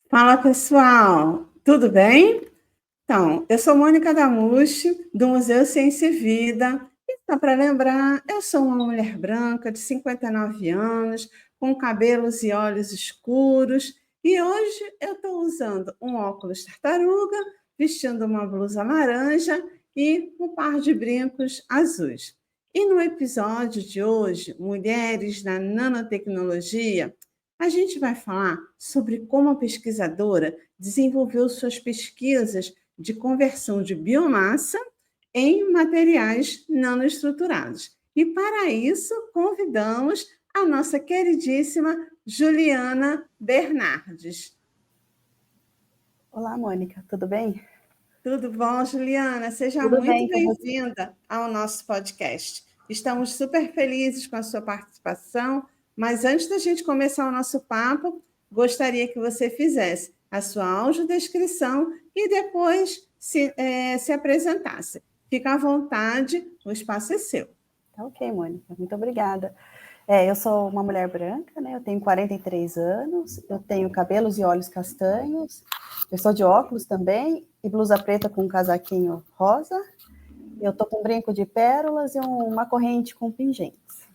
Fala pessoal, tudo bem? Então, eu sou Mônica Damucci, do Museu Ciência e Vida, e só para lembrar, eu sou uma mulher branca de 59 anos, com cabelos e olhos escuros, e hoje eu estou usando um óculos tartaruga, vestindo uma blusa laranja e um par de brincos azuis. E no episódio de hoje, Mulheres na Nanotecnologia, a gente vai falar sobre como a pesquisadora desenvolveu suas pesquisas de conversão de biomassa em materiais nanoestruturados. E para isso, convidamos a nossa queridíssima Juliana Bernardes. Olá, Mônica, tudo bem? Tudo bom, Juliana? Seja Tudo muito bem com você? bem-vinda ao nosso podcast. Estamos super felizes com a sua participação, mas antes da gente começar o nosso papo, gostaria que você fizesse a sua audiodescrição e depois se apresentasse. Fica à vontade, o espaço é seu. Tá ok, Mônica, muito obrigada. Eu sou uma mulher branca, né? Eu tenho 43 anos, eu tenho cabelos e olhos castanhos, eu sou de óculos também, e blusa preta com um casaquinho rosa. Eu tô com um brinco de pérolas e uma corrente com pingentes.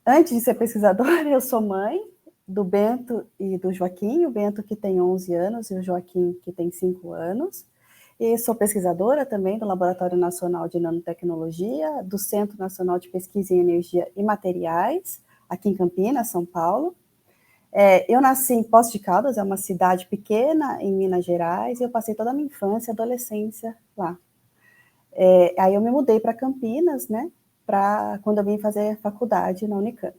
Antes de ser pesquisadora, eu sou mãe do Bento e do Joaquim, o Bento que tem 11 anos e o Joaquim que tem 5 anos. E sou pesquisadora também do Laboratório Nacional de Nanotecnologia, do Centro Nacional de Pesquisa em Energia e Materiais, aqui em Campinas, São Paulo. Eu nasci em Poços de Caldas, é uma cidade pequena em Minas Gerais, e eu passei toda a minha infância e adolescência lá. Aí eu me mudei para Campinas, né, quando eu vim fazer faculdade na Unicamp.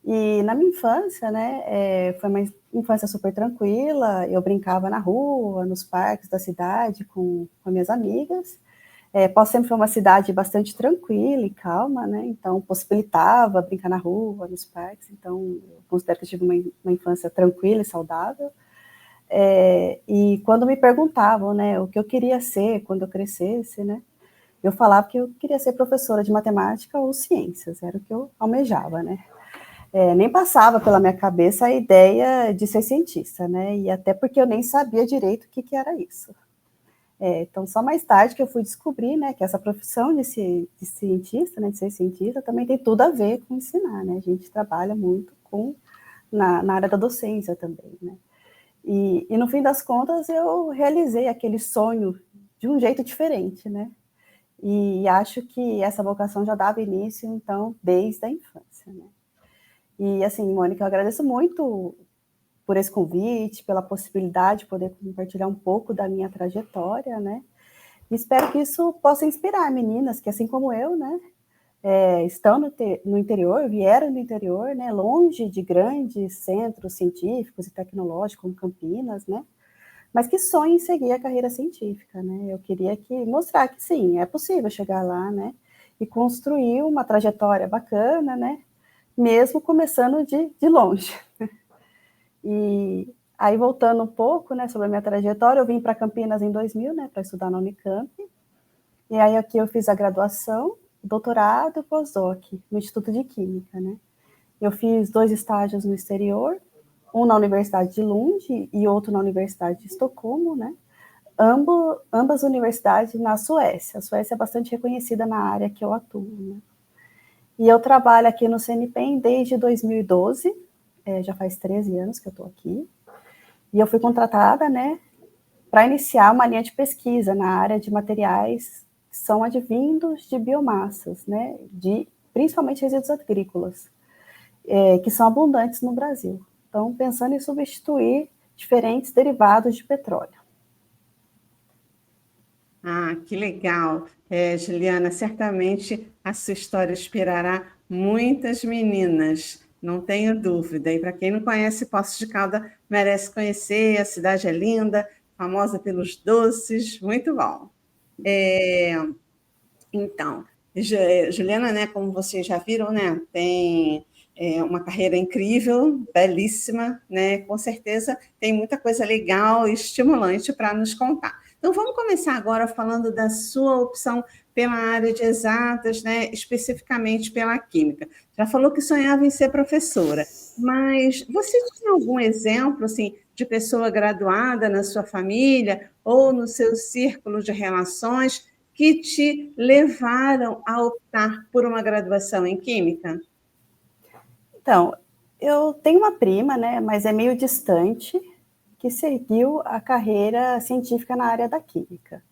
E na minha infância, né, foi uma infância super tranquila, eu brincava na rua, nos parques da cidade com minhas amigas. Poços sempre foi uma cidade bastante tranquila e calma, né, então possibilitava brincar na rua, nos parques, então eu considero que eu tive uma infância tranquila e saudável. E quando me perguntavam, né, o que eu queria ser quando eu crescesse, né, eu falava que eu queria ser professora de matemática ou ciências, era o que eu almejava, né. Nem passava pela minha cabeça a ideia de ser cientista, né? E até porque eu nem sabia direito o que era isso. Então, só mais tarde que eu fui descobrir, né, que essa profissão de cientista, né, de ser cientista, também tem tudo a ver com ensinar, né? A gente trabalha muito na área da docência também, né? E no fim das contas, eu realizei aquele sonho de um jeito diferente, né? E acho que essa vocação já dava início, então, desde a infância, né? E, assim, Mônica, eu agradeço muito por esse convite, pela possibilidade de poder compartilhar um pouco da minha trajetória, né? E espero que isso possa inspirar meninas que, assim como eu, né, estão no interior, vieram do interior, né, longe de grandes centros científicos e tecnológicos, como Campinas, né, mas que sonham em seguir a carreira científica, né? Eu queria mostrar que, sim, é possível chegar lá, né, e construir uma trajetória bacana, né, mesmo começando de longe. E aí, voltando um pouco, né, sobre a minha trajetória, eu vim para Campinas em 2000, né, para estudar na Unicamp, e aí aqui eu fiz a graduação, doutorado e pós-doc no Instituto de Química, né. Eu fiz 2 estágios no exterior, um na Universidade de Lund e outro na Universidade de Estocolmo, né, ambas universidades na Suécia. A Suécia é bastante reconhecida na área que eu atuo, né. E eu trabalho aqui no CNPq desde 2012, já faz 13 anos que eu estou aqui, e eu fui contratada, né, para iniciar uma linha de pesquisa na área de materiais que são advindos de biomassas, né, principalmente resíduos agrícolas, que são abundantes no Brasil. Então, pensando em substituir diferentes derivados de petróleo. Ah, que legal. Juliana, certamente a sua história inspirará muitas meninas, não tenho dúvida. E para quem não conhece Poços de Caldas, merece conhecer, a cidade é linda, famosa pelos doces, muito bom. É, então, Juliana, né, como vocês já viram, né, tem uma carreira incrível, belíssima, né, com certeza tem muita coisa legal e estimulante para nos contar. Então, vamos começar agora falando da sua opção pela área de exatas, né, especificamente pela química. Já falou que sonhava em ser professora, mas você tinha algum exemplo assim, de pessoa graduada na sua família ou no seu círculo de relações que te levaram a optar por uma graduação em química? Então, eu tenho uma prima, né, mas é meio distante, que seguiu a carreira científica na área da química.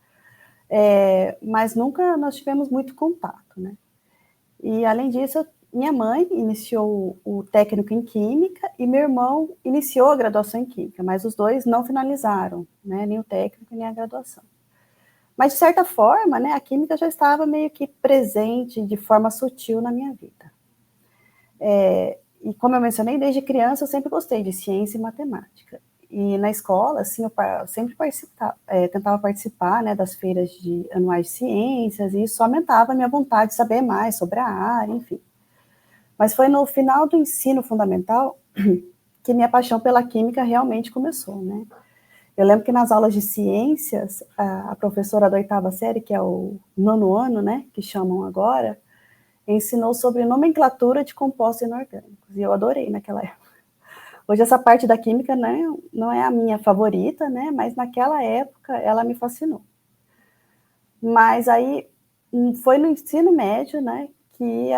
Mas nunca nós tivemos muito contato, né? E, além disso, minha mãe iniciou o técnico em Química e meu irmão iniciou a graduação em Química, mas os dois não finalizaram, né, nem o técnico nem a graduação. Mas, de certa forma, né, a Química já estava meio que presente de forma sutil na minha vida. E, como eu mencionei, desde criança eu sempre gostei de ciência e matemática. E na escola, assim, eu sempre tentava participar, né, das feiras anuais de ciências, e isso aumentava a minha vontade de saber mais sobre a área, enfim. Mas foi no final do ensino fundamental que minha paixão pela química realmente começou, né? Eu lembro que nas aulas de ciências, a professora da 8ª série, que é o 9º ano, né, que chamam agora, ensinou sobre nomenclatura de compostos inorgânicos, e eu adorei naquela época. Hoje essa parte da química não é a minha favorita, né, mas naquela época ela me fascinou. Mas aí foi no ensino médio, né, que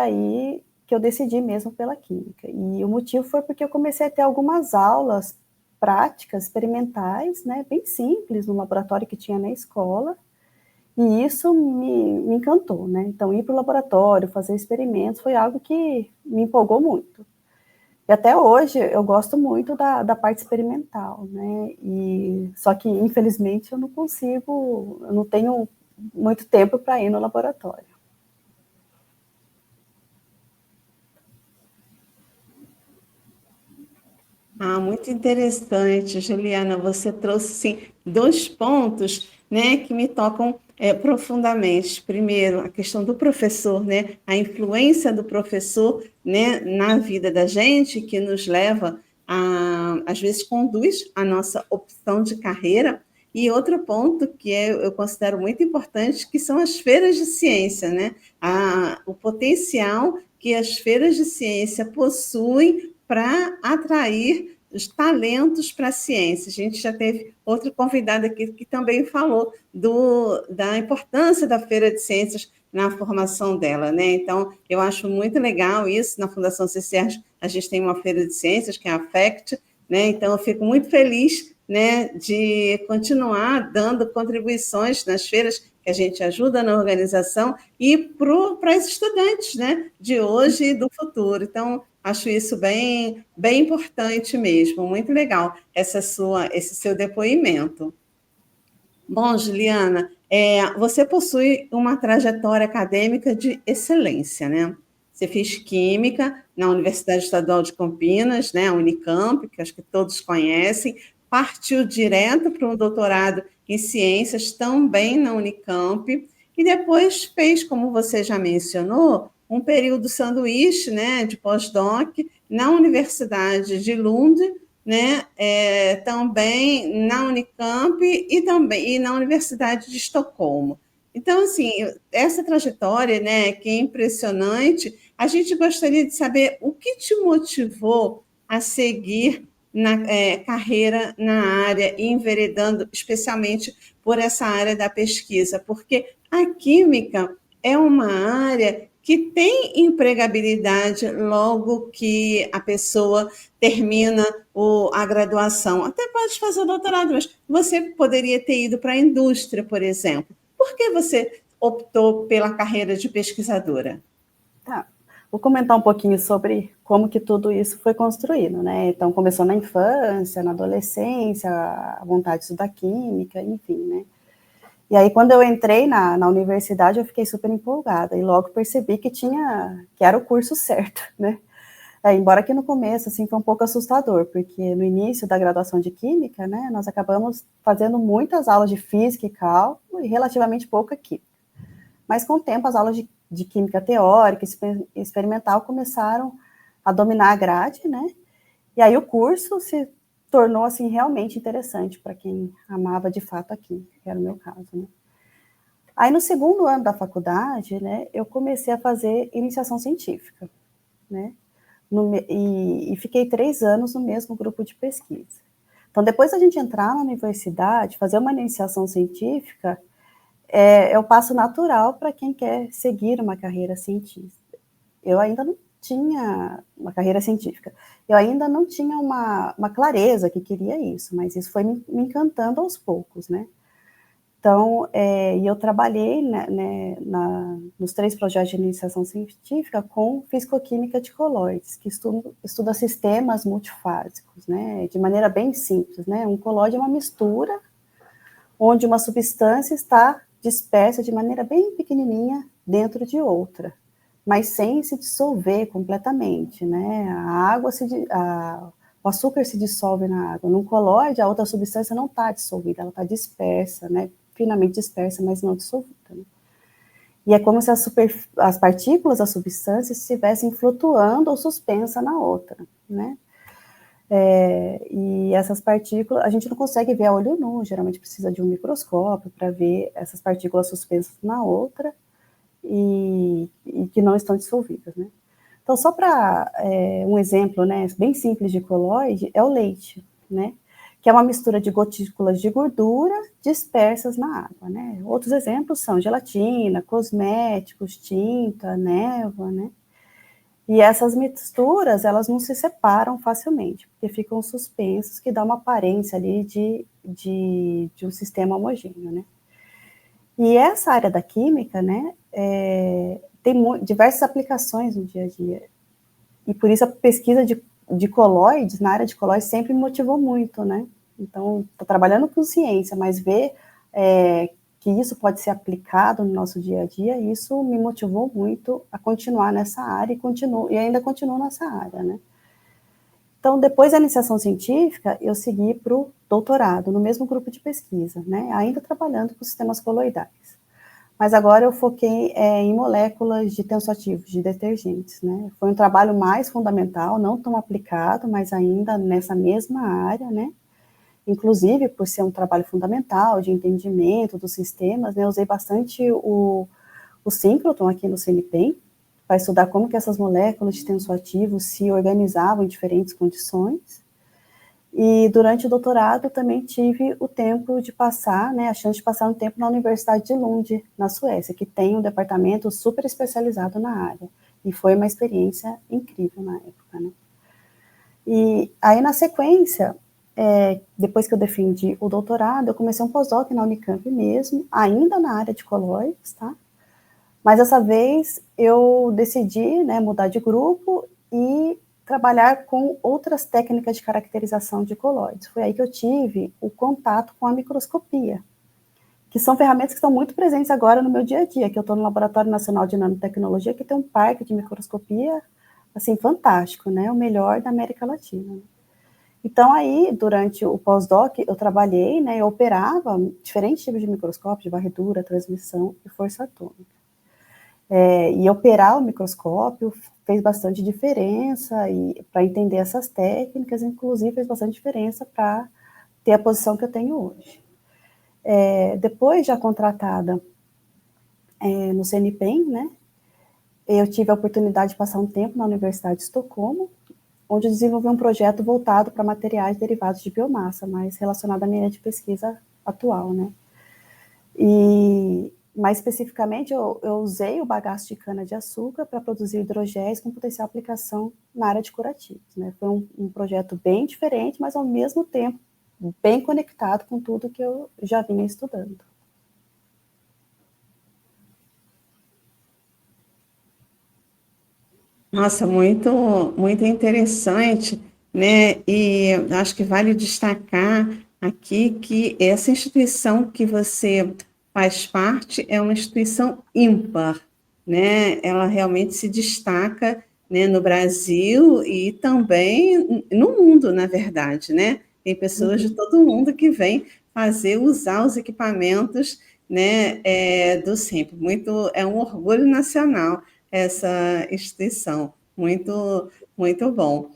eu decidi mesmo pela química. E o motivo foi porque eu comecei a ter algumas aulas práticas, experimentais, né, bem simples, no laboratório que tinha na escola, e isso me encantou, né? Então, ir para o laboratório, fazer experimentos, foi algo que me empolgou muito. E até hoje eu gosto muito da parte experimental, né? Só que, infelizmente, eu não tenho muito tempo para ir no laboratório. Muito interessante, Juliana. Você trouxe sim, 2 pontos, né, que me tocam profundamente. Primeiro, a questão do professor, né, a influência do professor, né, na vida da gente, que nos leva às vezes, conduz a nossa opção de carreira. E outro ponto que eu considero muito importante, que são as feiras de ciência, né? O potencial que as feiras de ciência possuem para atrair os talentos para a ciência. A gente já teve outro convidado aqui que também falou da importância da Feira de Ciências na formação dela, né? Então, eu acho muito legal isso. Na Fundação CCERJ, a gente tem uma Feira de Ciências, que é a FECT, né? Então, eu fico muito feliz, né, de continuar dando contribuições nas feiras que a gente ajuda na organização e para os estudantes, né, de hoje e do futuro. Então, acho isso bem, bem importante mesmo, muito legal esse seu depoimento. Bom, Juliana, você possui uma trajetória acadêmica de excelência, né? Você fez Química na Universidade Estadual de Campinas, né, a Unicamp, que acho que todos conhecem, partiu direto para um doutorado em Ciências, também na Unicamp, e depois fez, como você já mencionou, um período sanduíche, né, de pós-doc na Universidade de Lund, né, também na Unicamp e na Universidade de Estocolmo. Então, assim, essa trajetória, né, que é impressionante, a gente gostaria de saber o que te motivou a seguir na carreira na área, enveredando especialmente por essa área da pesquisa, porque a química é uma área que tem empregabilidade logo que a pessoa termina a graduação. Até pode fazer o doutorado, mas você poderia ter ido para a indústria, por exemplo. Por que você optou pela carreira de pesquisadora? Tá. Vou comentar um pouquinho sobre como que tudo isso foi construído, né? Então, começou na infância, na adolescência, a vontade de estudar química, enfim, né? E aí, quando eu entrei na universidade, eu fiquei super empolgada e logo percebi que era o curso certo, né? Embora que no começo, assim, foi um pouco assustador, porque no início da graduação de Química, né, nós acabamos fazendo muitas aulas de Física e Cálculo e relativamente pouca Química. Mas com o tempo, as aulas de Química teórica e experimental começaram a dominar a grade, né? E aí o curso se tornou, assim, realmente interessante para quem amava de fato a Química, que era o meu caso, né? Aí, no segundo ano da faculdade, né, eu comecei a fazer iniciação científica, né, e fiquei 3 anos no mesmo grupo de pesquisa. Então, depois da gente entrar na universidade, fazer uma iniciação científica, é o passo natural para quem quer seguir uma carreira científica. Eu ainda não tinha uma carreira científica, eu ainda não tinha uma clareza que queria isso, mas isso foi me encantando aos poucos, né. Então, e eu trabalhei, né, nos 3 projetos de iniciação científica com fisicoquímica de colóides, que estuda sistemas multifásicos, né, de maneira bem simples, né. Um colóide é uma mistura onde uma substância está dispersa de maneira bem pequenininha dentro de outra, mas sem se dissolver completamente, né. O açúcar se dissolve na água. Num colóide, a outra substância não está dissolvida, ela está dispersa, né, finamente dispersa, mas não dissolvida, né. E é como se as partículas da substância estivessem flutuando ou suspensa na outra, né. E essas partículas, a gente não consegue ver a olho nu, geralmente precisa de um microscópio para ver essas partículas suspensas na outra e que não estão dissolvidas, né. Então, só para um exemplo, né, bem simples de colóide, é o leite, né, que é uma mistura de gotículas de gordura dispersas na água, né. Outros exemplos são gelatina, cosméticos, tinta, névoa, né. E essas misturas, elas não se separam facilmente, porque ficam suspensos, que dá uma aparência ali de um sistema homogêneo, né. E essa área da química, né, tem diversas aplicações no dia a dia. E por isso a pesquisa de colóides, na área de colóides, sempre me motivou muito, né. Então, estou trabalhando com ciência, mas ver que isso pode ser aplicado no nosso dia a dia, isso me motivou muito a continuar nessa área e ainda continuo nessa área, né. Então, depois da iniciação científica, eu segui para o doutorado, no mesmo grupo de pesquisa, né, ainda trabalhando com sistemas coloidais. Mas agora eu foquei em moléculas de tensoativos, de detergentes, né. Foi um trabalho mais fundamental, não tão aplicado, mas ainda nessa mesma área, né. Inclusive, por ser um trabalho fundamental de entendimento dos sistemas, né, eu usei bastante o síncrotron aqui no CNPEM, para estudar como que essas moléculas de tensoativos se organizavam em diferentes condições. E durante o doutorado também tive o tempo de passar, né, a chance de passar um tempo na Universidade de Lund, na Suécia, que tem um departamento super especializado na área. E foi uma experiência incrível na época, né. E aí, na sequência, depois que eu defendi o doutorado, eu comecei um pós-doc na Unicamp mesmo, ainda na área de colóides, tá? Mas dessa vez eu decidi, né, mudar de grupo e trabalhar com outras técnicas de caracterização de colóides. Foi aí que eu tive o contato com a microscopia, que são ferramentas que estão muito presentes agora no meu dia a dia, que eu estou no Laboratório Nacional de Nanotecnologia, que tem um parque de microscopia, assim, fantástico, né, o melhor da América Latina. Então, aí, durante o pós-doc, eu trabalhei, né, eu operava diferentes tipos de microscópio, de varredura, transmissão e força atômica. E operar o microscópio fez bastante diferença para entender essas técnicas, inclusive fez bastante diferença para ter a posição que eu tenho hoje. Depois, já contratada no CNPEM, né, eu tive a oportunidade de passar um tempo na Universidade de Estocolmo, onde eu desenvolvi um projeto voltado para materiais derivados de biomassa, mas relacionado à minha área de pesquisa atual, né. E, mais especificamente, eu usei o bagaço de cana-de-açúcar para produzir hidrogéis com potencial aplicação na área de curativos, né. Foi um projeto bem diferente, mas, ao mesmo tempo, bem conectado com tudo que eu já vinha estudando. Nossa, muito, muito interessante, né? E acho que vale destacar aqui que essa instituição que você faz parte é uma instituição ímpar, né? Ela realmente se destaca, né, no Brasil e também no mundo, na verdade, né? Tem pessoas de todo mundo que vêm usar os equipamentos, né, do SEMP. É um orgulho nacional essa instituição. Muito, muito bom.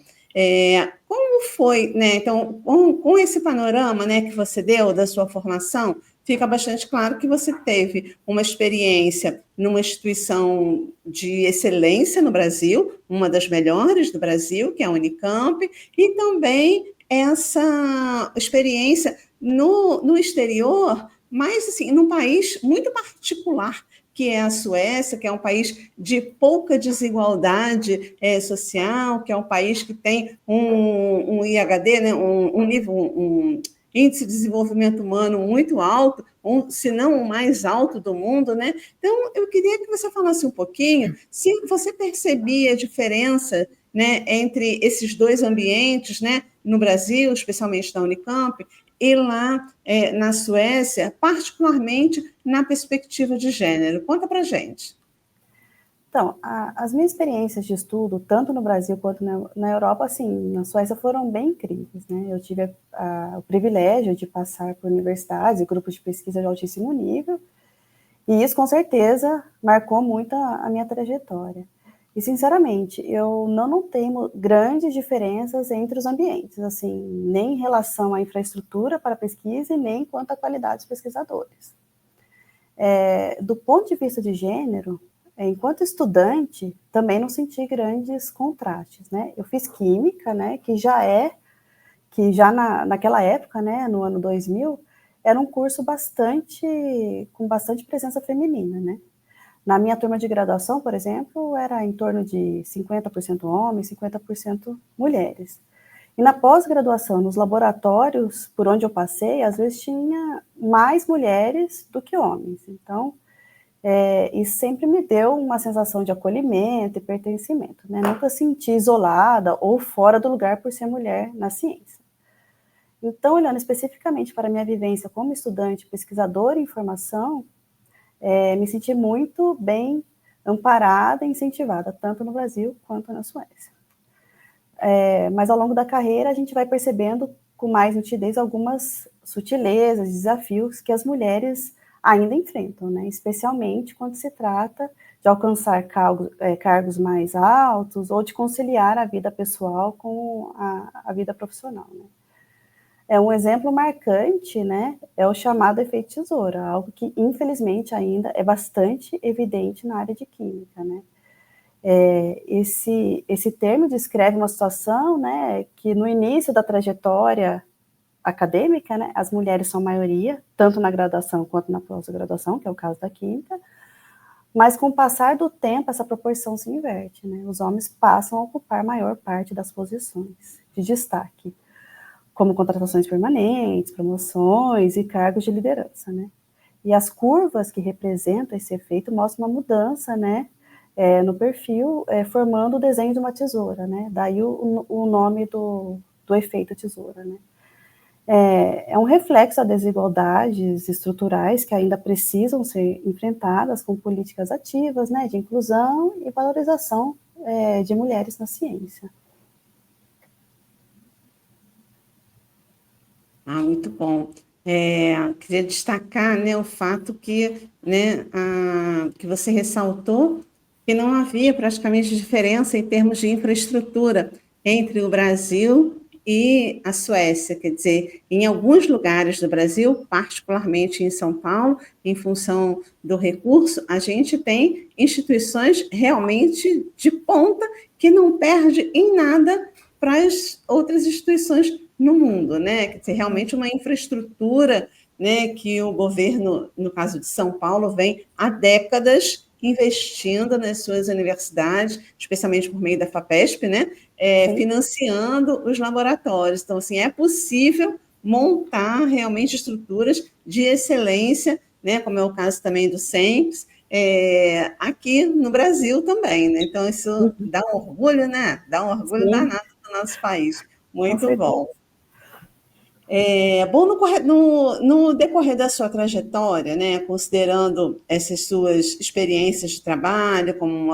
Como foi, né? Então, com esse panorama, né, que você deu da sua formação, fica bastante claro que você teve uma experiência numa instituição de excelência no Brasil, uma das melhores do Brasil, que é a Unicamp, e também essa experiência no exterior, mas assim, num país muito particular, que é a Suécia, que é um país de pouca desigualdade social, que é um país que tem um IHD, né, um nível, um índice de desenvolvimento humano muito alto, se não o mais alto do mundo, né? Então, eu queria que você falasse um pouquinho se você percebia a diferença, né, entre esses dois ambientes, né, no Brasil, especialmente na Unicamp, e lá na Suécia, particularmente na perspectiva de gênero. Conta para gente. Então, as minhas experiências de estudo, tanto no Brasil quanto na Europa, assim, na Suécia, foram bem incríveis, né? Eu tive o privilégio de passar por universidades e grupos de pesquisa de altíssimo nível, e isso, com certeza, marcou muito a minha trajetória. E, sinceramente, eu não notei grandes diferenças entre os ambientes, assim, nem em relação à infraestrutura para a pesquisa e nem quanto à qualidade dos pesquisadores. Do ponto de vista de gênero, enquanto estudante, também não senti grandes contrastes, né? Eu fiz química, né, que já naquela época, né, no ano 2000, era um curso com bastante presença feminina, né? Na minha turma de graduação, por exemplo, era em torno de 50% homens, 50% mulheres. E na pós-graduação, nos laboratórios por onde eu passei, às vezes tinha mais mulheres do que homens. Então, isso sempre me deu uma sensação de acolhimento e pertencimento, né? Nunca senti isolada ou fora do lugar por ser mulher na ciência. Então, olhando especificamente para a minha vivência como estudante, pesquisadora em formação, me senti muito bem amparada e incentivada, tanto no Brasil quanto na Suécia. Mas ao longo da carreira, a gente vai percebendo com mais nitidez algumas sutilezas, desafios que as mulheres ainda enfrentam, né? Especialmente quando se trata de alcançar cargos mais altos ou de conciliar a vida pessoal com a vida profissional, né? Um exemplo marcante, né, é o chamado efeito tesoura, algo que, infelizmente, ainda é bastante evidente na área de química, né? Esse termo descreve uma situação, né, que no início da trajetória acadêmica, né, as mulheres são maioria, tanto na graduação quanto na pós-graduação, que é o caso da química, mas com o passar do tempo, essa proporção se inverte, né? Os homens passam a ocupar a maior parte das posições de destaque, como contratações permanentes, promoções e cargos de liderança, né? E as curvas que representam esse efeito mostram uma mudança, né, no perfil, formando o desenho de uma tesoura, né? Daí o nome do efeito tesoura, né? É um reflexo das desigualdades estruturais que ainda precisam ser enfrentadas com políticas ativas, né, de inclusão e valorização de mulheres na ciência. Muito bom. Queria destacar, né, o fato que, né, que você ressaltou que não havia praticamente diferença em termos de infraestrutura entre o Brasil e a Suécia. Quer dizer, em alguns lugares do Brasil, particularmente em São Paulo, em função do recurso, a gente tem instituições realmente de ponta que não perde em nada para as outras instituições no mundo, né? Quer dizer, realmente uma infraestrutura, né, que o governo, no caso de São Paulo, vem há décadas investindo nas suas universidades, especialmente por meio da FAPESP, né, financiando os laboratórios. Então, assim, é possível montar realmente estruturas de excelência, né, como é o caso também do SEMPS, aqui no Brasil também, né? Então, isso dá um orgulho, né? Dá um orgulho danado do nosso país. Muito bom. Bom, no decorrer da sua trajetória, né, considerando essas suas experiências de trabalho, como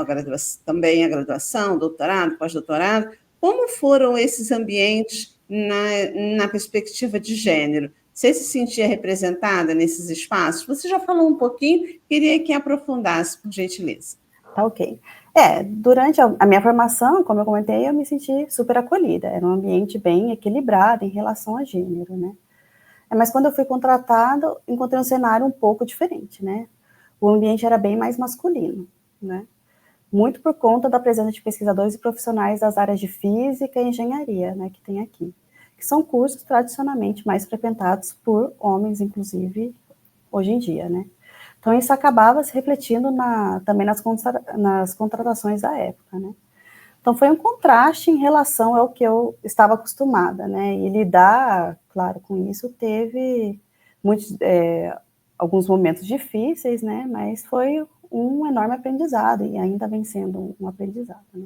também a graduação, doutorado, pós-doutorado, como foram esses ambientes na perspectiva de gênero? Você se sentia representada nesses espaços? Você já falou um pouquinho, queria que aprofundasse, por gentileza. Tá ok. Durante a minha formação, como eu comentei, eu me senti super acolhida. Era um ambiente bem equilibrado em relação a gênero, né? Mas quando eu fui contratada, encontrei um cenário um pouco diferente, né? O ambiente era bem mais masculino, né? Muito por conta da presença de pesquisadores e profissionais das áreas de física e engenharia, né, que tem aqui, que são cursos tradicionalmente mais frequentados por homens, inclusive, hoje em dia, né? Então, isso acabava se refletindo também nas contratações da época, né? Então, foi um contraste em relação ao que eu estava acostumada, né? E lidar, claro, com isso teve muitos, alguns momentos difíceis, né? Mas foi um enorme aprendizado e ainda vem sendo um aprendizado, né?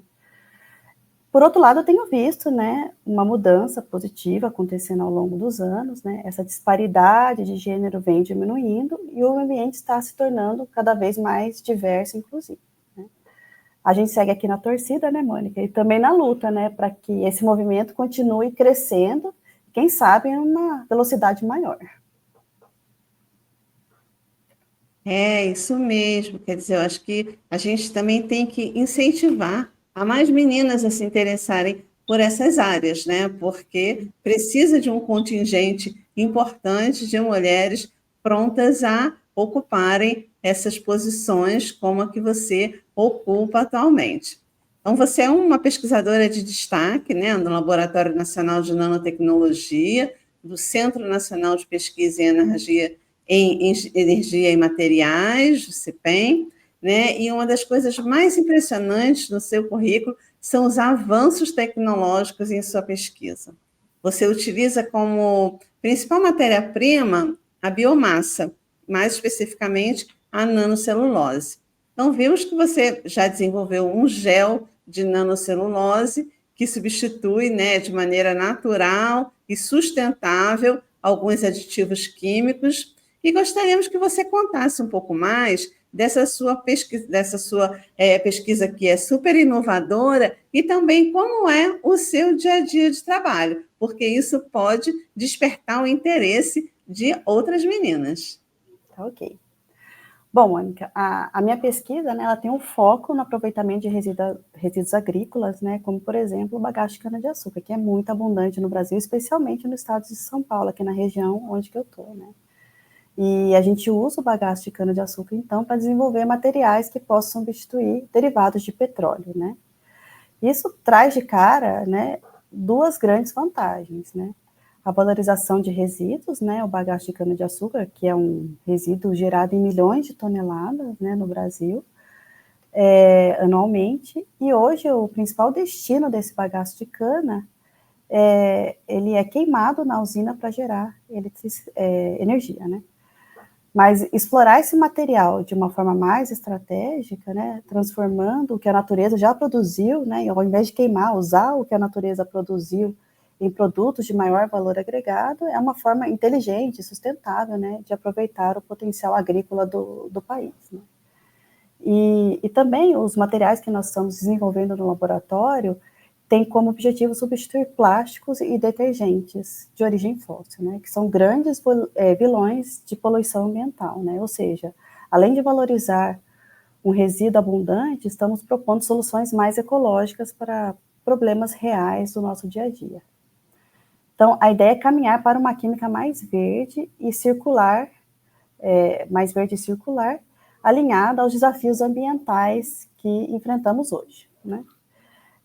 Por outro lado, eu tenho visto, né, uma mudança positiva acontecendo ao longo dos anos, né? Essa disparidade de gênero vem diminuindo e o ambiente está se tornando cada vez mais diverso, inclusive. Né? A gente segue aqui na torcida, né, Mônica? E também na luta, né, para que esse movimento continue crescendo, quem sabe em uma velocidade maior. É isso mesmo, quer dizer, eu acho que a gente também tem que incentivar a mais meninas a se interessarem por essas áreas, né? Porque precisa de um contingente importante de mulheres prontas a ocuparem essas posições como a que você ocupa atualmente. Então, você é uma pesquisadora de destaque, né, no Laboratório Nacional de Nanotecnologia, do Centro Nacional de Pesquisa em Energia em Energia e Materiais, o CIPEM, né? E uma das coisas mais impressionantes no seu currículo são os avanços tecnológicos em sua pesquisa. Você utiliza como principal matéria-prima a biomassa, mais especificamente a nanocelulose. Então, vimos que você já desenvolveu um gel de nanocelulose que substitui, né, de maneira natural e sustentável alguns aditivos químicos e gostaríamos que você contasse um pouco mais dessa sua pesquisa que é super inovadora e também como é o seu dia a dia de trabalho, porque isso pode despertar o interesse de outras meninas. Tá, ok. Bom, Mônica, a minha pesquisa, né, ela tem um foco no aproveitamento de resíduos agrícolas, né, como, por exemplo, o bagaço de cana-de-açúcar, que é muito abundante no Brasil, especialmente no estado de São Paulo, aqui na região onde que eu estou, né. E a gente usa o bagaço de cana-de-açúcar, então, para desenvolver materiais que possam substituir derivados de petróleo, né. Isso traz de cara, né, duas grandes vantagens, né. A valorização de resíduos, né, o bagaço de cana-de-açúcar, que é um resíduo gerado em milhões de toneladas, né, no Brasil, anualmente, e hoje o principal destino desse bagaço de cana, ele é queimado na usina para gerar energia, né. Mas explorar esse material de uma forma mais estratégica, né, transformando o que a natureza já produziu, né, e ao invés de queimar, usar o que a natureza produziu em produtos de maior valor agregado, é uma forma inteligente, sustentável, né, de aproveitar o potencial agrícola do país. Né. E também os materiais que nós estamos desenvolvendo no laboratório têm como objetivo substituir plásticos e detergentes de origem fóssil, né, que são grandes vilões de poluição ambiental, né, ou seja, além de valorizar um resíduo abundante, estamos propondo soluções mais ecológicas para problemas reais do nosso dia a dia. Então, a ideia é caminhar para uma química mais verde e circular, alinhada aos desafios ambientais que enfrentamos hoje, né?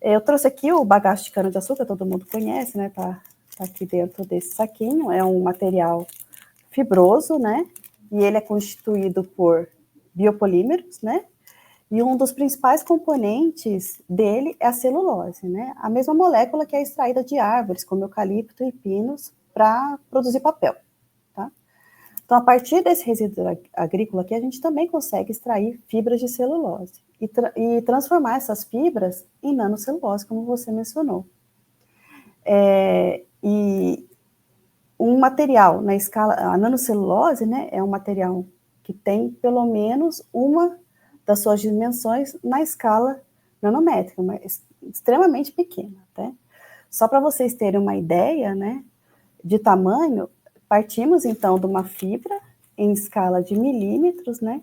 Eu trouxe aqui o bagaço de cana-de-açúcar, todo mundo conhece, né? Tá aqui dentro desse saquinho. É um material fibroso, né? E ele é constituído por biopolímeros, né? E um dos principais componentes dele é a celulose, né? A mesma molécula que é extraída de árvores, como eucalipto e pinos, para produzir papel, tá? Então, a partir desse resíduo agrícola aqui, a gente também consegue extrair fibras de celulose e transformar essas fibras em nanocelulose, como você mencionou. E um material na escala, a nanocelulose, né, é um material que tem pelo menos uma das suas dimensões na escala nanométrica, mas extremamente pequena, tá? Só para vocês terem uma ideia, né, de tamanho, partimos então de uma fibra em escala de milímetros, né,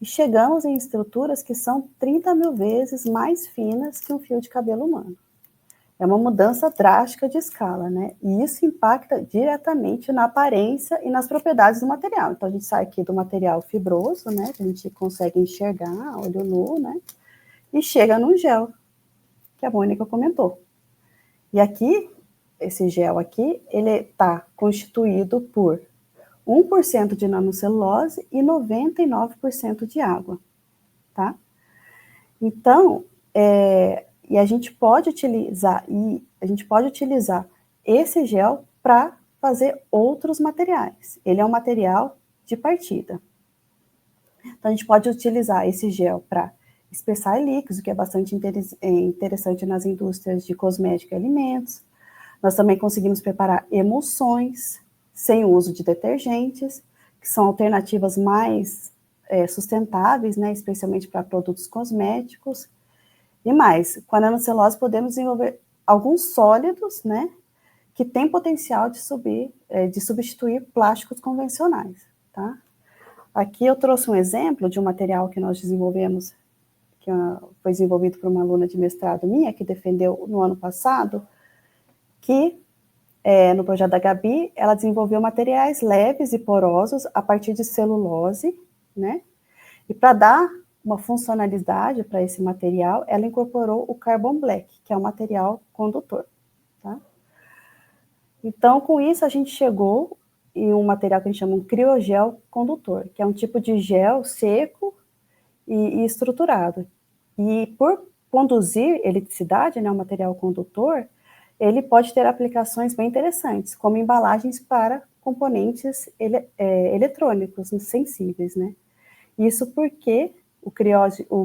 e chegamos em estruturas que são 30 mil vezes mais finas que um fio de cabelo humano. É uma mudança drástica de escala, né? E isso impacta diretamente na aparência e nas propriedades do material. Então, a gente sai aqui do material fibroso, né? Que a gente consegue enxergar, olho nu, né? E chega no gel, que a Mônica comentou. E aqui, esse gel aqui, ele está constituído por 1% de nanocelulose e 99% de água, tá? Então, e a gente pode utilizar esse gel para fazer outros materiais. Ele é um material de partida. Então, a gente pode utilizar esse gel para espessar líquidos, que é bastante interessante nas indústrias de cosmética e alimentos. Nós também conseguimos preparar emulsões sem o uso de detergentes, que são alternativas mais sustentáveis, né, especialmente para produtos cosméticos. E mais, com a nanocelulose podemos desenvolver alguns sólidos, né, que têm potencial de substituir plásticos convencionais, tá? Aqui eu trouxe um exemplo de um material que nós desenvolvemos, que foi desenvolvido por uma aluna de mestrado minha, que defendeu no ano passado, que no projeto da Gabi, ela desenvolveu materiais leves e porosos a partir de celulose, né? E para dar uma funcionalidade para esse material, ela incorporou o Carbon Black, que é um material condutor, tá? Então, com isso, a gente chegou em um material que a gente chama um criogel condutor, que é um tipo de gel seco e estruturado. E por conduzir eletricidade, né, um material condutor, ele pode ter aplicações bem interessantes, como embalagens para componentes eletrônicos sensíveis, né? Isso porque o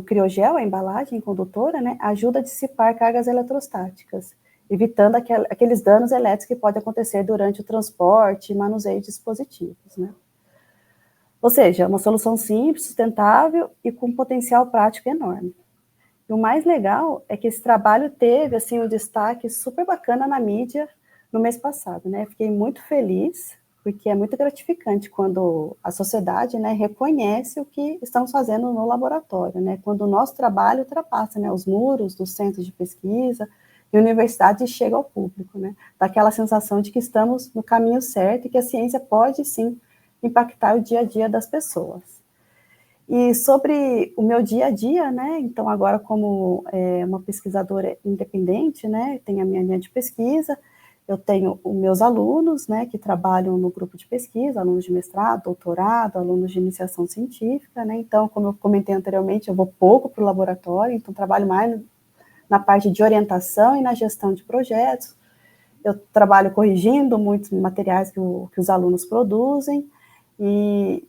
criogel, a embalagem condutora, né, ajuda a dissipar cargas eletrostáticas, evitando aqueles danos elétricos que podem acontecer durante o transporte e manuseio de dispositivos, né? Ou seja, é uma solução simples, sustentável e com potencial prático enorme. E o mais legal é que esse trabalho teve assim um destaque super bacana na mídia no mês passado, né? Fiquei muito feliz, porque é muito gratificante quando a sociedade, né, reconhece o que estamos fazendo no laboratório, né? Quando o nosso trabalho ultrapassa, né, os muros dos centros de pesquisa e universidades e chega ao público, né? Dá aquela sensação de que estamos no caminho certo e que a ciência pode, sim, impactar o dia a dia das pessoas. E sobre o meu dia a dia, né, então agora como uma pesquisadora independente, né, tenho a minha linha de pesquisa, eu tenho os meus alunos, né, que trabalham no grupo de pesquisa, alunos de mestrado, doutorado, alunos de iniciação científica, né, então, como eu comentei anteriormente, eu vou pouco para o laboratório, então trabalho mais na parte de orientação e na gestão de projetos, eu trabalho corrigindo muitos materiais que os alunos produzem, e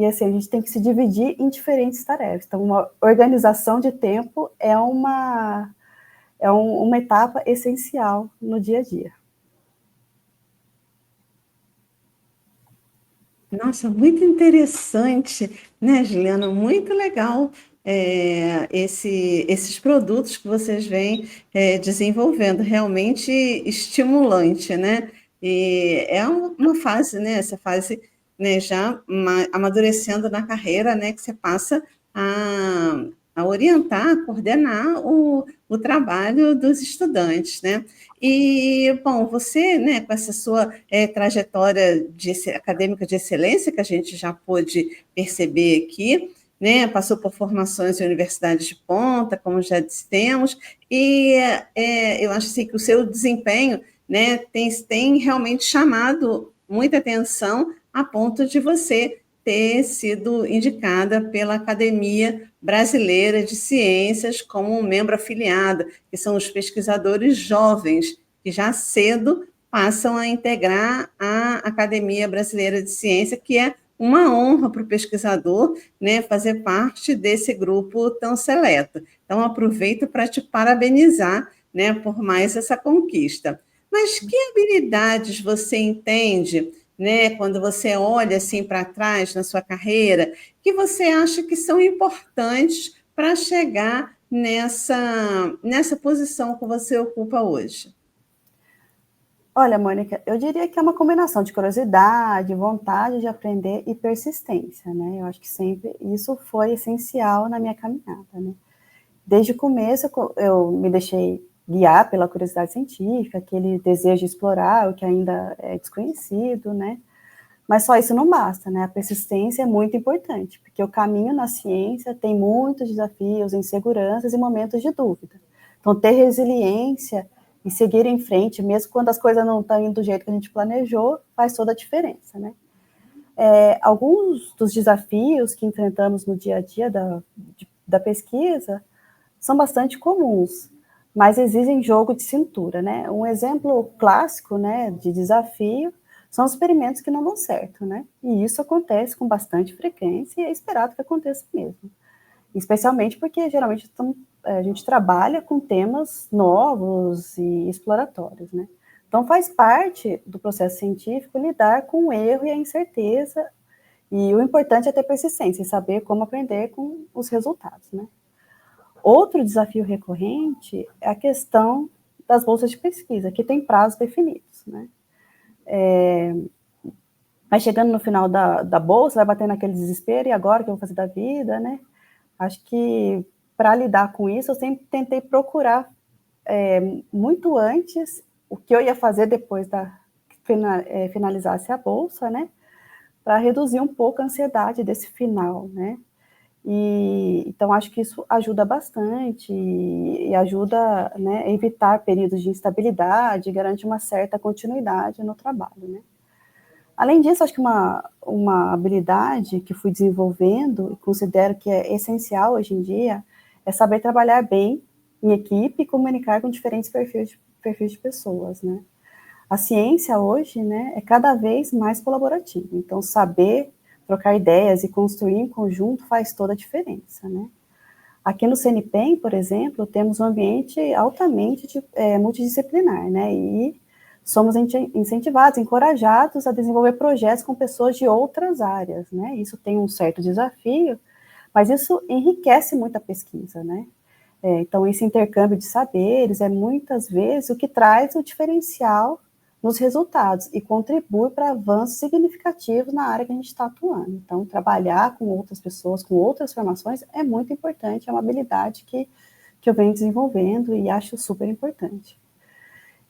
assim, a gente tem que se dividir em diferentes tarefas. Então, uma organização de tempo é uma etapa essencial no dia a dia. Nossa, muito interessante, né, Juliana? Muito legal esses produtos que vocês vêm desenvolvendo, realmente estimulante, né? E é uma fase, né? Essa fase, né, já amadurecendo na carreira, né? Que você passa a orientar, a coordenar o trabalho dos estudantes, né? E, bom, você, né, com essa sua trajetória acadêmica de excelência, que a gente já pôde perceber aqui, né, passou por formações em universidades de ponta, como já dissemos, e eu acho assim, que o seu desempenho, né, tem realmente chamado muita atenção a ponto de você ter sido indicada pela Academia Brasileira de Ciências como um membro afiliado, que são os pesquisadores jovens, que já cedo passam a integrar a Academia Brasileira de Ciência, que é uma honra para o pesquisador, né, fazer parte desse grupo tão seleto. Então, aproveito para te parabenizar, né, por mais essa conquista. Mas que habilidades você entende, né, quando você olha assim para trás na sua carreira, que você acha que são importantes para chegar nessa posição que você ocupa hoje? Olha, Mônica, eu diria que é uma combinação de curiosidade, vontade de aprender e persistência, né? Eu acho que sempre isso foi essencial na minha caminhada, né? Desde o começo eu me deixei guiar pela curiosidade científica, aquele desejo de explorar o que ainda é desconhecido, né? Mas só isso não basta, né? A persistência é muito importante, porque o caminho na ciência tem muitos desafios, inseguranças e momentos de dúvida. Então, ter resiliência e seguir em frente, mesmo quando as coisas não estão indo do jeito que a gente planejou, faz toda a diferença, né? Alguns dos desafios que enfrentamos no dia a dia da pesquisa são bastante comuns, mas exigem jogo de cintura, né? Um exemplo clássico, né, de desafio são os experimentos que não dão certo, né? E isso acontece com bastante frequência e é esperado que aconteça mesmo. Especialmente porque, geralmente, a gente trabalha com temas novos e exploratórios, né? Então, faz parte do processo científico lidar com o erro e a incerteza, e o importante é ter persistência e saber como aprender com os resultados, né? Outro desafio recorrente é a questão das bolsas de pesquisa, que tem prazos definidos, né? Mas chegando no final da bolsa, vai bater naquele desespero, e agora o que eu vou fazer da vida, né? Acho que para lidar com isso, eu sempre tentei procurar muito antes o que eu ia fazer depois finalizasse a bolsa, né? Para reduzir um pouco a ansiedade desse final, né? Então, acho que isso ajuda bastante e ajuda, né, a evitar períodos de instabilidade e garante uma certa continuidade no trabalho, né? Além disso, acho que uma habilidade que fui desenvolvendo e considero que é essencial hoje em dia é saber trabalhar bem em equipe e comunicar com diferentes perfis de pessoas, né? A ciência hoje, né, é cada vez mais colaborativa, então saber trocar ideias e construir em conjunto faz toda a diferença, né? Aqui no CNPEM, por exemplo, temos um ambiente altamente multidisciplinar, né? E somos incentivados, encorajados a desenvolver projetos com pessoas de outras áreas, né? Isso tem um certo desafio, mas isso enriquece muito a pesquisa, né? Então, esse intercâmbio de saberes é muitas vezes o que traz o diferencial nos resultados e contribui para avanços significativos na área que a gente está atuando. Então, trabalhar com outras pessoas, com outras formações, é muito importante, é uma habilidade que eu venho desenvolvendo e acho super importante.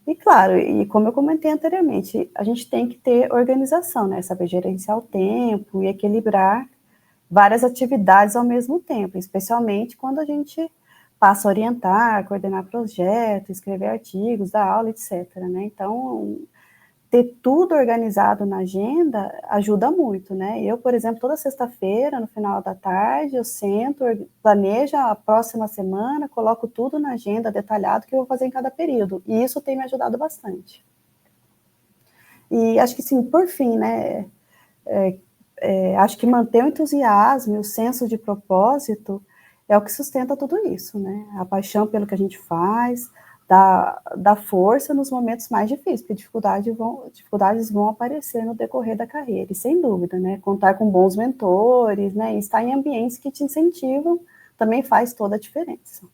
E, claro, e como eu comentei anteriormente, a gente tem que ter organização, né? Saber gerenciar o tempo e equilibrar várias atividades ao mesmo tempo, especialmente quando a gente passa a orientar, coordenar projetos, escrever artigos, dar aula, etc., né? Então, ter tudo organizado na agenda ajuda muito, né? Eu, por exemplo, toda sexta-feira, no final da tarde, eu sento, planejo a próxima semana, coloco tudo na agenda detalhado que eu vou fazer em cada período, e isso tem me ajudado bastante. E acho que, sim, por fim, né, acho que manter o entusiasmo e o senso de propósito é o que sustenta tudo isso, né? A paixão pelo que a gente faz, dá força nos momentos mais difíceis, porque dificuldades vão aparecer no decorrer da carreira, e sem dúvida, né? Contar com bons mentores, né? E estar em ambientes que te incentivam também faz toda a diferença.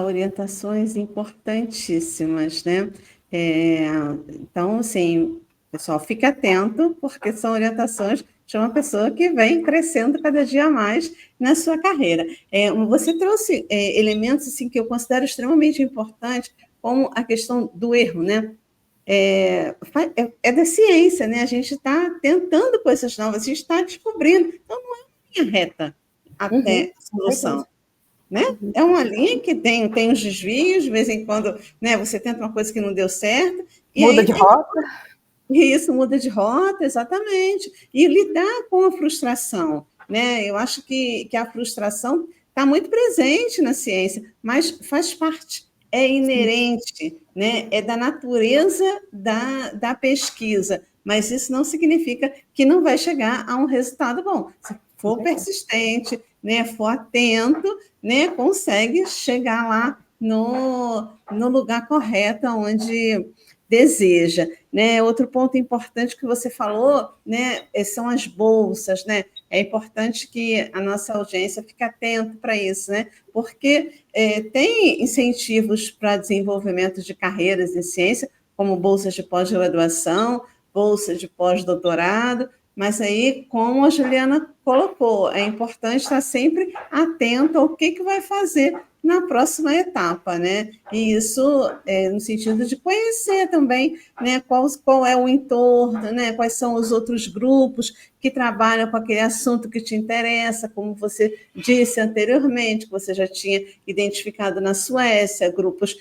Orientações importantíssimas, né? Então, assim, pessoal, fique atento, porque são orientações de uma pessoa que vem crescendo cada dia mais na sua carreira. Você trouxe elementos assim, que eu considero extremamente importantes, como a questão do erro, né? É da ciência, né? A gente está tentando coisas novas, a gente está descobrindo. Então, não é uma linha reta até a solução. Né? É uma linha que tem os desvios, de vez em quando, né, você tenta uma coisa que não deu certo, e muda aí de rota. E isso muda de rota, exatamente. E lidar com a frustração. Né? Eu acho que a frustração está muito presente na ciência, mas faz parte, é inerente, né? É da natureza da pesquisa. Mas isso não significa que não vai chegar a um resultado bom. Se for persistente, né, for atento, né, consegue chegar lá no lugar correto, onde deseja. Né? Outro ponto importante que você falou, né, são as bolsas. Né? É importante que a nossa audiência fique atenta para isso, né? Porque tem incentivos para desenvolvimento de carreiras em ciência, como bolsas de pós-graduação, bolsa de pós-doutorado, Mas aí, como a Juliana colocou, é importante estar sempre atento ao que vai fazer na próxima etapa, né? E isso é no sentido de conhecer também, né, qual é o entorno, né, quais são os outros grupos que trabalham com aquele assunto que te interessa, como você disse anteriormente, que você já tinha identificado na Suécia, grupos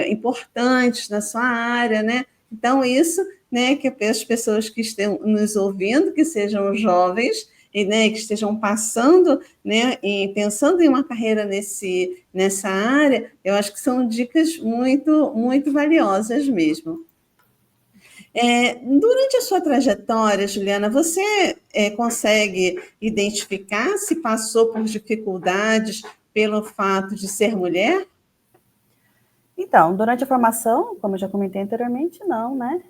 importantes na sua área, né? Então, isso, né, que as pessoas que estão nos ouvindo, que sejam jovens, e, né, que estejam passando, né, e pensando em uma carreira nessa área, eu acho que são dicas muito, muito valiosas mesmo. Durante a sua trajetória, Juliana, você consegue identificar se passou por dificuldades pelo fato de ser mulher? Então, durante a formação, como eu já comentei anteriormente, não, né?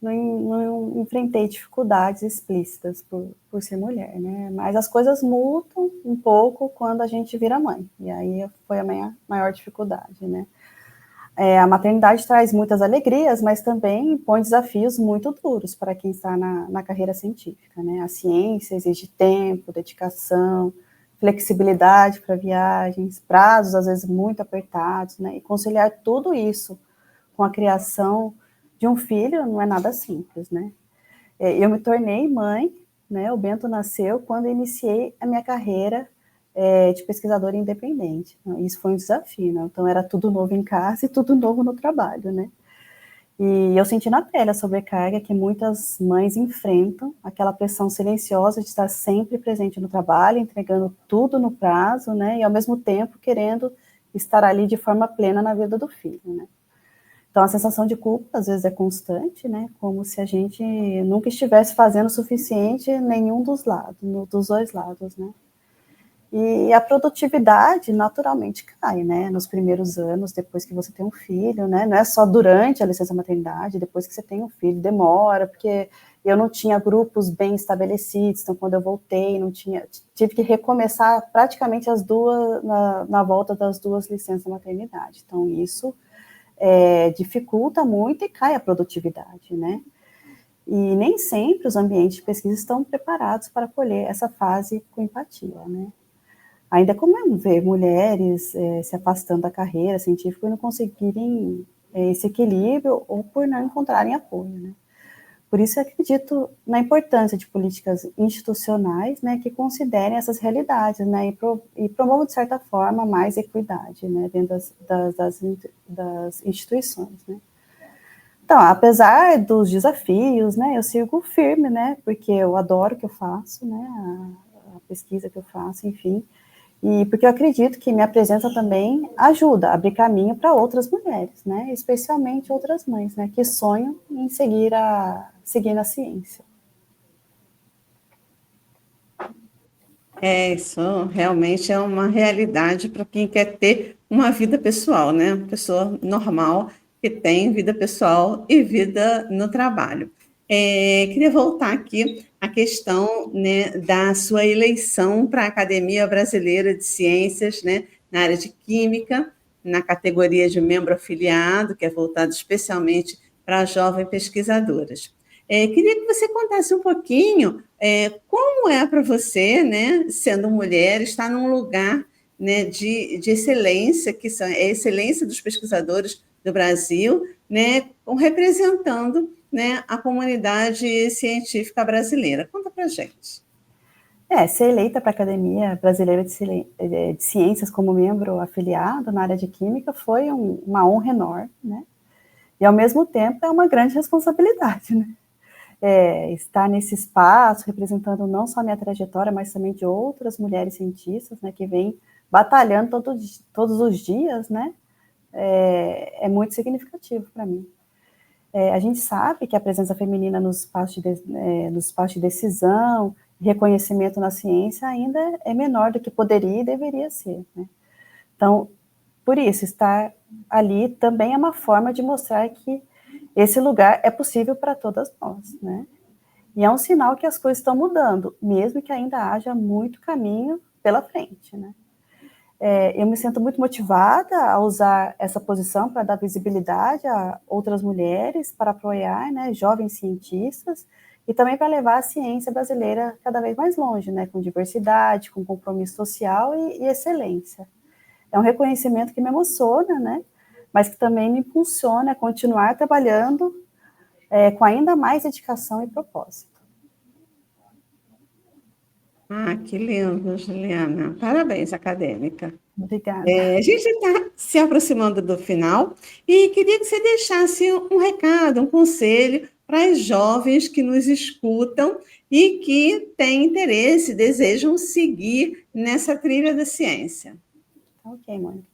Não enfrentei dificuldades explícitas por ser mulher, né? Mas as coisas mudam um pouco quando a gente vira mãe. E aí foi a minha maior dificuldade, né? A maternidade traz muitas alegrias, mas também põe desafios muito duros para quem está na carreira científica, né? A ciência exige tempo, dedicação, flexibilidade para viagens, prazos às vezes muito apertados, né? E conciliar tudo isso com a criação de um filho não é nada simples, né? Eu me tornei mãe, né? O Bento nasceu quando eu iniciei a minha carreira de pesquisadora independente. Isso foi um desafio, né? Então era tudo novo em casa e tudo novo no trabalho, né? E eu senti na pele a sobrecarga que muitas mães enfrentam, aquela pressão silenciosa de estar sempre presente no trabalho, entregando tudo no prazo, né? E ao mesmo tempo querendo estar ali de forma plena na vida do filho, né? Então, a sensação de culpa, às vezes, é constante, né? Como se a gente nunca estivesse fazendo o suficiente em nenhum dos lados, dos dois lados, né? E a produtividade, naturalmente, cai, né? Nos primeiros anos, depois que você tem um filho, né? Não é só durante a licença maternidade, depois que você tem um filho, demora, porque eu não tinha grupos bem estabelecidos, então, quando eu voltei, tive que recomeçar praticamente as duas, na volta das 2 licenças maternidade. Então, isso dificulta muito e cai a produtividade, né? E nem sempre os ambientes de pesquisa estão preparados para acolher essa fase com empatia, né? Ainda é comum ver mulheres se afastando da carreira científica e não conseguirem esse equilíbrio ou por não encontrarem apoio, né? Por isso eu acredito na importância de políticas institucionais, né, que considerem essas realidades, né, e promovam, de certa forma, mais equidade, né, dentro das instituições, né. Então, apesar dos desafios, né, eu sigo firme, né, porque eu adoro o que eu faço, né, a pesquisa que eu faço, enfim, e porque eu acredito que minha presença também ajuda a abrir caminho para outras mulheres, né? Especialmente outras mães, né? Que sonham em seguir na ciência. Isso realmente é uma realidade para quem quer ter uma vida pessoal, né? Uma pessoa normal que tem vida pessoal e vida no trabalho. Queria voltar aqui à questão, né, da sua eleição para a Academia Brasileira de Ciências, né, na área de Química, na categoria de membro afiliado, que é voltado especialmente para jovens pesquisadoras. Queria que você contasse um pouquinho como é para você, né, sendo mulher, estar num lugar, né, de excelência, que são a excelência dos pesquisadores do Brasil, né, representando, né, a comunidade científica brasileira. Conta para a gente. Ser eleita para a Academia Brasileira de Ciências como membro afiliado na área de Química foi uma honra enorme, né? E, ao mesmo tempo, é uma grande responsabilidade, né? Estar nesse espaço, representando não só a minha trajetória, mas também de outras mulheres cientistas, né, que vêm batalhando todos os dias, né, é muito significativo para mim. A gente sabe que a presença feminina nos espaços de decisão, reconhecimento na ciência ainda é menor do que poderia e deveria ser, né? Então, por isso, estar ali também é uma forma de mostrar que esse lugar é possível para todas nós, né? E é um sinal que as coisas estão mudando, mesmo que ainda haja muito caminho pela frente, né? Eu me sinto muito motivada a usar essa posição para dar visibilidade a outras mulheres, para apoiar, né, jovens cientistas e também para levar a ciência brasileira cada vez mais longe, né, com diversidade, com compromisso social e excelência. É um reconhecimento que me emociona, né, mas que também me impulsiona a continuar trabalhando com ainda mais dedicação e propósito. Ah, que lindo, Juliana. Parabéns, acadêmica. Obrigada. A gente está se aproximando do final e queria que você deixasse um recado, um conselho para as jovens que nos escutam e que têm interesse, desejam seguir nessa trilha da ciência. Ok, Mônica.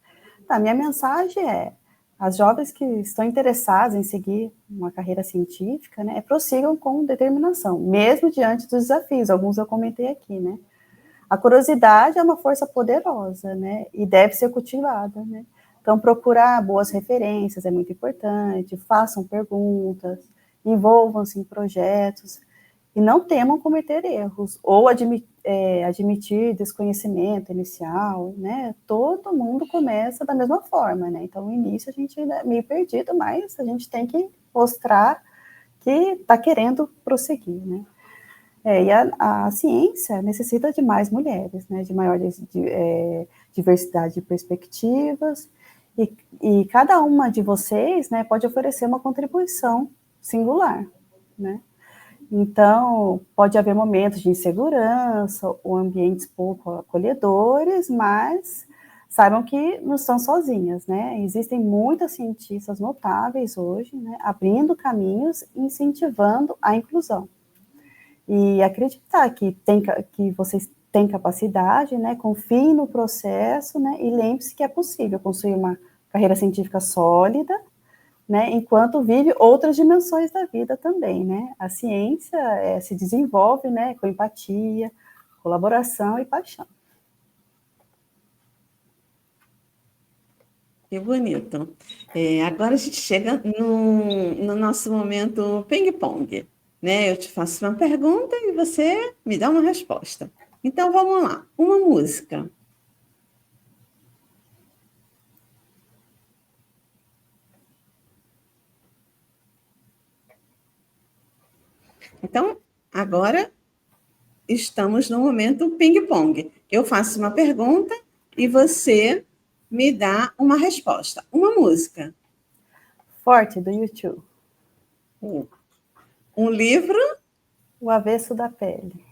Tá, minha mensagem é: as jovens que estão interessadas em seguir uma carreira científica, né, prossigam com determinação, mesmo diante dos desafios, alguns eu comentei aqui, né. A curiosidade é uma força poderosa, né, e deve ser cultivada, né. Então, procurar boas referências é muito importante, façam perguntas, envolvam-se em projetos, e não temam cometer erros, ou admitir desconhecimento inicial, né? Todo mundo começa da mesma forma, né? Então, no início a gente é meio perdido, mas a gente tem que mostrar que está querendo prosseguir, né? E a ciência necessita de mais mulheres, né? De maior diversidade de perspectivas, e cada uma de vocês, né, pode oferecer uma contribuição singular, né? Então, pode haver momentos de insegurança ou ambientes pouco acolhedores, mas saibam que não estão sozinhas, né? Existem muitas cientistas notáveis hoje, né, abrindo caminhos e incentivando a inclusão. E acreditar que vocês têm capacidade, né? Confiem no processo, né? E lembre-se que é possível construir uma carreira científica sólida, né, enquanto vive outras dimensões da vida também, né? A ciência se desenvolve, né, com empatia, colaboração e paixão. Que bonito. Agora a gente chega no nosso momento ping-pong, né? Eu te faço uma pergunta e você me dá uma resposta. Então, vamos lá. Uma música. Então, agora estamos no momento ping-pong. Eu faço uma pergunta e você me dá uma resposta. Uma música. Forte, do YouTube. Um livro. O Avesso da Pele.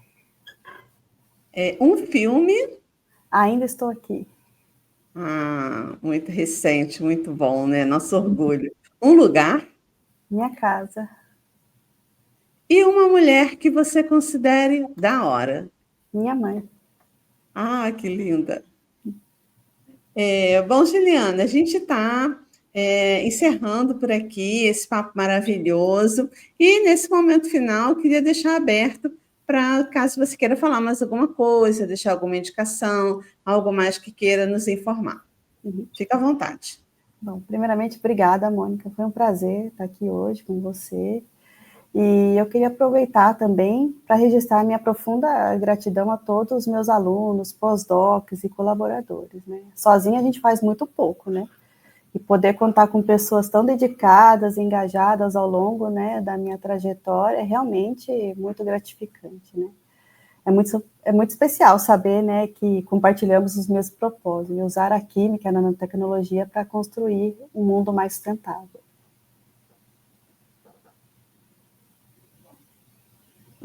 Um filme. Ainda Estou Aqui. Muito recente, muito bom, né? Nosso orgulho. Um lugar. Minha casa. E uma mulher que você considere da hora. Minha mãe. Que linda. Bom, Juliana, a gente está encerrando por aqui esse papo maravilhoso. E nesse momento final, queria deixar aberto para caso você queira falar mais alguma coisa, deixar alguma indicação, algo mais que queira nos informar. Fica à vontade. Bom, primeiramente, obrigada, Mônica. Foi um prazer estar aqui hoje com você. E eu queria aproveitar também para registrar minha profunda gratidão a todos os meus alunos, pós-docs e colaboradores, né? Sozinha a gente faz muito pouco, né? E poder contar com pessoas tão dedicadas, engajadas ao longo, né, da minha trajetória é realmente muito gratificante, né? É muito especial saber, né, que compartilhamos os mesmos propósitos e usar a química e a nanotecnologia para construir um mundo mais sustentável.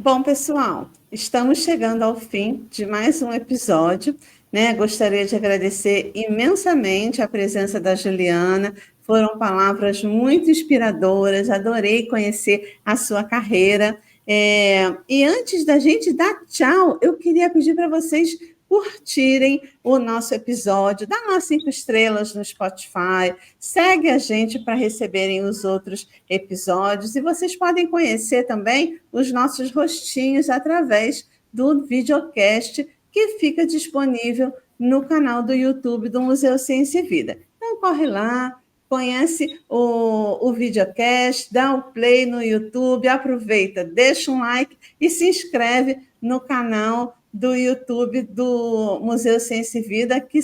Bom, pessoal, estamos chegando ao fim de mais um episódio, né? Gostaria de agradecer imensamente a presença da Juliana. Foram palavras muito inspiradoras, adorei conhecer a sua carreira. E antes da gente dar tchau, eu queria pedir para vocês curtirem o nosso episódio, dá umas 5 estrelas no Spotify, segue a gente para receberem os outros episódios e vocês podem conhecer também os nossos rostinhos através do videocast que fica disponível no canal do YouTube do Museu Ciência e Vida. Então, corre lá, conhece o videocast, dá o play no YouTube, aproveita, deixa um like e se inscreve no canal do YouTube do Museu Ciência e Vida, que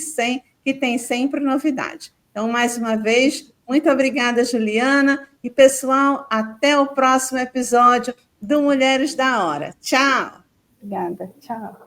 tem sempre novidade. Então, mais uma vez, muito obrigada, Juliana. E, pessoal, até o próximo episódio. do Mulheres da Hora. Tchau! Obrigada. Tchau.